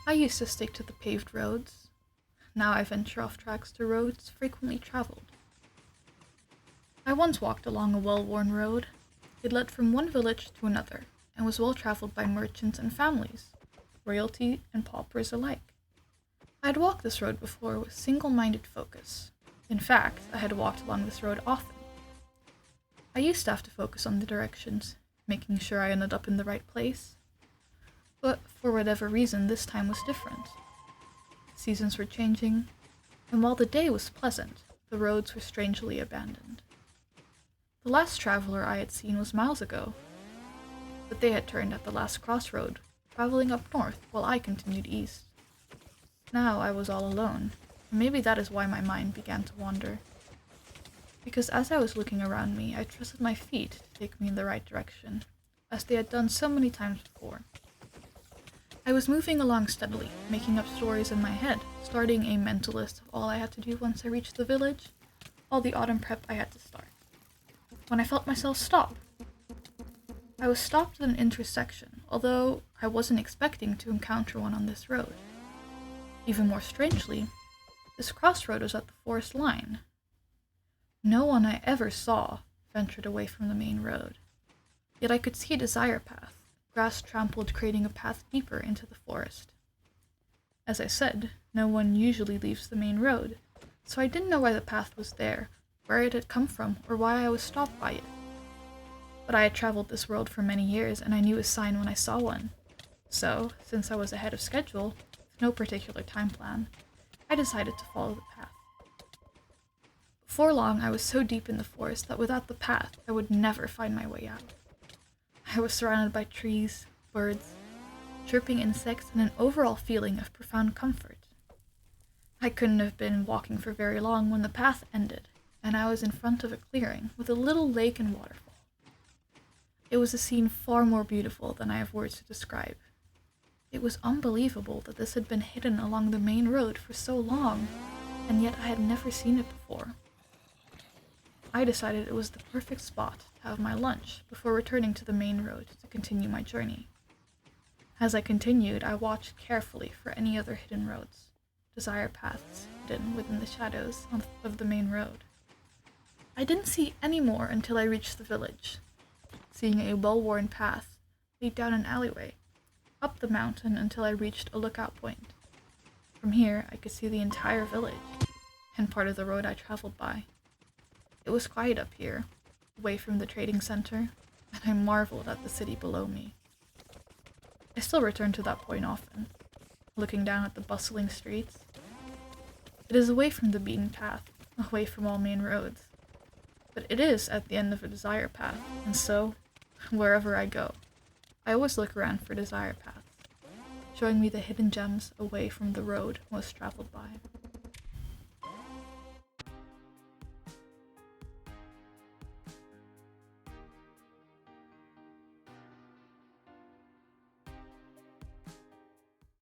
I used to stick to the paved roads. Now I venture off tracks to roads frequently traveled. I once walked along a well-worn road. It led from one village to another, and was well traveled by merchants and families, royalty and paupers alike. I had walked this road before with single-minded focus. In fact, I had walked along this road often. I used to have to focus on the directions, making sure I ended up in the right place. But for whatever reason, this time was different. Seasons were changing, and while the day was pleasant, the roads were strangely abandoned. The last traveler I had seen was miles ago, but they had turned at the last crossroad, traveling up north while I continued east. Now I was all alone, and maybe that is why my mind began to wander. Because as I was looking around me, I trusted my feet to take me in the right direction, as they had done so many times before. I was moving along steadily, making up stories in my head, starting a mental list of all I had to do once I reached the village, all the autumn prep I had to start. When I felt myself stop. I was stopped at an intersection, although I wasn't expecting to encounter one on this road. Even more strangely, this crossroad was at the forest line. No one I ever saw ventured away from the main road, yet I could see a desire path, grass trampled creating a path deeper into the forest. As I said, no one usually leaves the main road, so I didn't know why the path was there, where it had come from, or why I was stopped by it. But I had traveled this world for many years, and I knew a sign when I saw one. So, since I was ahead of schedule, with no particular time plan, I decided to follow the path. Before long, I was so deep in the forest that without the path, I would never find my way out. I was surrounded by trees, birds, chirping insects, and an overall feeling of profound comfort. I couldn't have been walking for very long when the path ended, and I was in front of a clearing with a little lake and waterfall. It was a scene far more beautiful than I have words to describe. It was unbelievable that this had been hidden along the main road for so long, and yet I had never seen it before. I decided it was the perfect spot to have my lunch before returning to the main road to continue my journey. As I continued, I watched carefully for any other hidden roads, desire paths hidden within the shadows of the main road. I didn't see any more until I reached the village, seeing a well-worn path lead down an alleyway, up the mountain until I reached a lookout point. From here, I could see the entire village, and part of the road I traveled by. It was quiet up here, away from the trading center, and I marveled at the city below me. I still return to that point often, looking down at the bustling streets. It is away from the beaten path, away from all main roads. But it is at the end of a desire path, and so, wherever I go, I always look around for desire paths, showing me the hidden gems away from the road most traveled by.